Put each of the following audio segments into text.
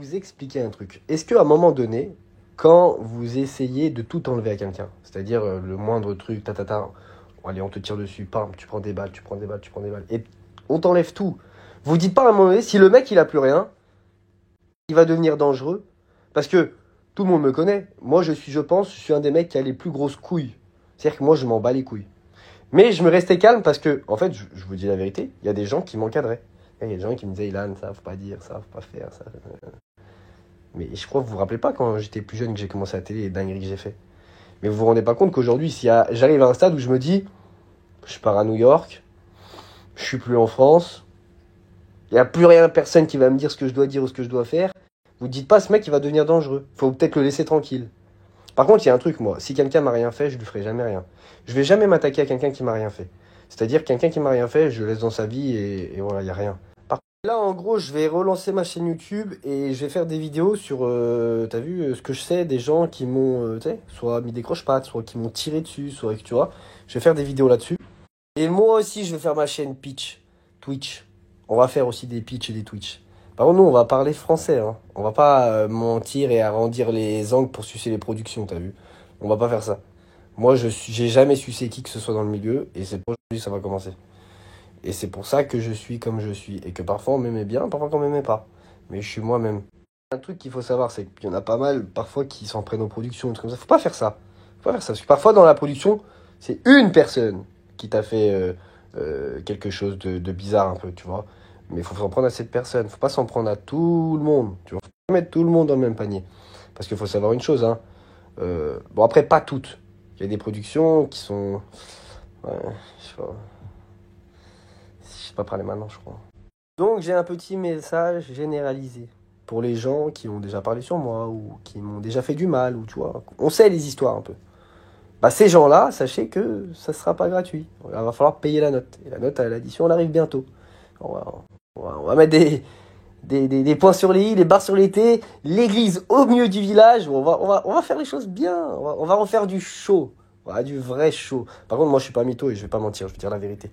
vous expliquer un truc. Est-ce qu'à un moment donné, quand vous essayez de tout enlever à quelqu'un, c'est-à-dire le moindre truc, allez, on te tire dessus, pam, tu prends des balles, et on t'enlève tout. Vous dites pas à un moment donné, si le mec il a plus rien, il va devenir dangereux. Parce que tout le monde me connaît. Moi, je suis un des mecs qui a les plus grosses couilles. C'est-à-dire que moi, je m'en bats les couilles. Mais je me restais calme parce que, en fait, je vous dis la vérité, il y a des gens qui m'encadraient. Il y a des gens qui me disaient, Ilan, ça, faut pas dire, ça, faut pas faire, ça. Mais je crois que vous vous rappelez pas quand j'étais plus jeune que j'ai commencé à la télé, les dingueries que j'ai fait. Mais vous vous rendez pas compte qu'aujourd'hui, si j'arrive à un stade où je me dis, je pars à New York, je suis plus en France, il n'y a plus rien, personne qui va me dire ce que je dois dire ou ce que je dois faire. Vous dites pas, ce mec, il va devenir dangereux. Faut peut-être le laisser tranquille. Par contre, il y a un truc, moi. Si quelqu'un m'a rien fait, je lui ferai jamais rien. Je vais jamais m'attaquer à quelqu'un qui m'a rien fait. C'est-à-dire, quelqu'un qui m'a rien fait, je le laisse dans sa vie et voilà, il n'y a rien. Par contre, là, en gros, je vais relancer ma chaîne YouTube et je vais faire des vidéos sur, t'as vu, ce que je sais des gens qui m'ont, tu sais, soit mis des croche-pattes, soit qui m'ont tiré dessus, soit, tu vois. Je vais faire des vidéos là-dessus. Et moi aussi, je vais faire ma chaîne Twitch. On va faire aussi des pitchs et des Twitch. Par contre, nous, on va parler français. Hein. On va pas mentir et arrondir les angles pour sucer les productions, t'as vu? On va pas faire ça. Moi, j'ai jamais sucé qui que ce soit dans le milieu. Et c'est pour aujourd'hui que ça va commencer. Et c'est pour ça que je suis comme je suis. Et que parfois, on m'aimait bien, parfois, on m'aimait pas. Mais je suis moi-même. Un truc qu'il faut savoir, c'est qu'il y en a pas mal, parfois, qui s'en prennent aux productions, des trucs comme ça. Faut pas faire ça. Faut pas faire ça. Parce que parfois, dans la production, c'est une personne qui t'a fait quelque chose de bizarre un peu, tu vois. Mais il faut s'en prendre à cette personne. Faut pas s'en prendre à tout le monde. Tu vois. Faut pas mettre tout le monde dans le même panier. Parce qu'il faut savoir une chose, hein. Bon, après, pas toutes. Il y a des productions qui sont... Ouais, je sais pas parler maintenant, je crois. Donc, j'ai un petit message généralisé pour les gens qui ont déjà parlé sur moi ou qui m'ont déjà fait du mal, ou tu vois. On sait les histoires un peu. Bah, ces gens-là, sachez que ça sera pas gratuit. Il va falloir payer la note. Et la note à l'addition, elle arrive bientôt. On va mettre des points sur les i, des barres sur les t, l'église au milieu du village. On va faire les choses bien. On va refaire du show. Voilà, du vrai show. Par contre, moi, je suis pas mytho et je vais pas mentir. Je vais dire la vérité.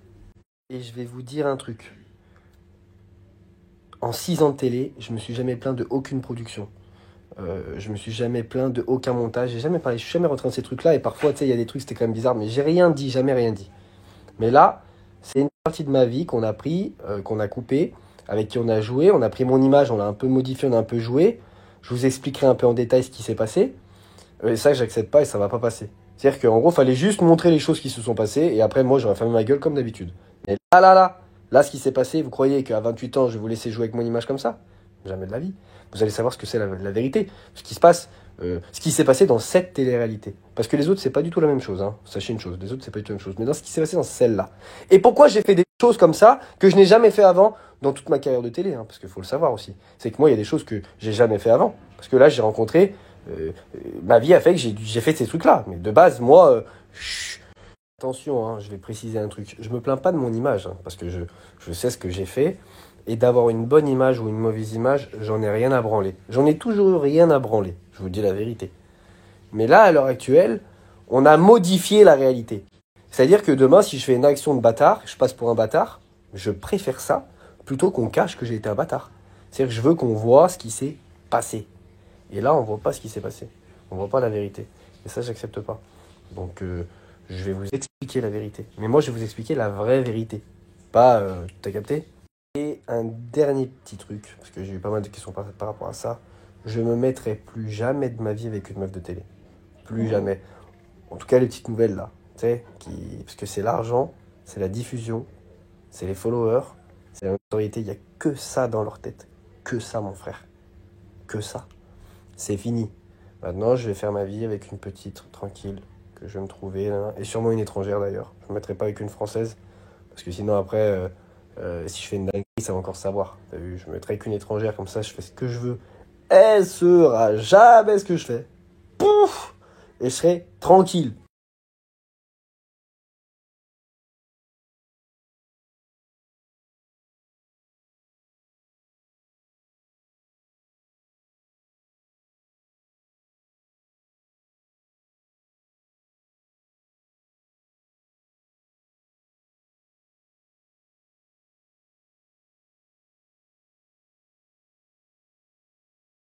Et je vais vous dire un truc. En 6 ans de télé, je me suis jamais plaint de aucune production. Je me suis jamais plaint de aucun montage. J'ai jamais parlé. Je suis jamais rentré dans ces trucs-là. Et parfois, tu sais, il y a des trucs, c'était quand même bizarre. Mais j'ai rien dit, jamais rien dit. Mais là, c'est une partie de ma vie qu'on a pris, qu'on a coupé, avec qui on a joué. On a pris mon image, on l'a un peu modifié, on a un peu joué. Je vous expliquerai un peu en détail ce qui s'est passé. Et ça, j'accepte pas et ça va pas passer. C'est-à-dire qu'en gros, il fallait juste montrer les choses qui se sont passées. Et après, moi, j'aurais fermé ma gueule comme d'habitude. Mais là, ce qui s'est passé, vous croyez qu'à 28 ans, je vais vous laisser jouer avec mon image comme ça? Jamais de la vie. Vous allez savoir ce que c'est la vérité. Ce qui se passe, ce qui s'est passé dans cette télé-réalité. Parce que les autres, c'est pas du tout la même chose. Hein. Sachez une chose, les autres, c'est pas du tout la même chose. Mais dans ce qui s'est passé dans celle-là. Et pourquoi j'ai fait des choses comme ça que je n'ai jamais fait avant dans toute ma carrière de télé, hein, parce qu'il faut le savoir aussi. C'est que moi, il y a des choses que j'ai jamais fait avant. Parce que là, j'ai rencontré... ma vie a fait que j'ai fait ces trucs-là. Mais de base, moi... attention, hein, je vais préciser un truc. Je me plains pas de mon image, hein, parce que je sais ce que j'ai fait. Et d'avoir une bonne image ou une mauvaise image, j'en ai rien à branler. J'en ai toujours eu rien à branler, je vous dis la vérité. Mais là, à l'heure actuelle, on a modifié la réalité. C'est-à-dire que demain, si je fais une action de bâtard, je passe pour un bâtard, je préfère ça plutôt qu'on cache que j'ai été un bâtard. C'est-à-dire que je veux qu'on voit ce qui s'est passé. Et là, on voit pas ce qui s'est passé. On voit pas la vérité. Et ça, j'accepte pas. Donc, je vais vous expliquer la vérité. Mais moi, je vais vous expliquer la vraie vérité. Pas, t'as capté? Et un dernier petit truc, parce que j'ai eu pas mal de questions par rapport à ça. Je me mettrai plus jamais de ma vie avec une meuf de télé. Plus jamais. En tout cas, les petites nouvelles là. Tu sais, parce que c'est l'argent, c'est la diffusion, c'est les followers, c'est la notoriété. Il n'y a que ça dans leur tête. Que ça, mon frère. Que ça. C'est fini. Maintenant, je vais faire ma vie avec une petite, tranquille, que je vais me trouver. Là, et sûrement une étrangère d'ailleurs. Je ne me mettrai pas avec une française. Parce que sinon, après, si je fais une dinguerie, ça va encore savoir. T'as vu, je me mettrai avec une étrangère, comme ça, je fais ce que je veux. Elle saura jamais ce que je fais. Pouf! Et je serai tranquille.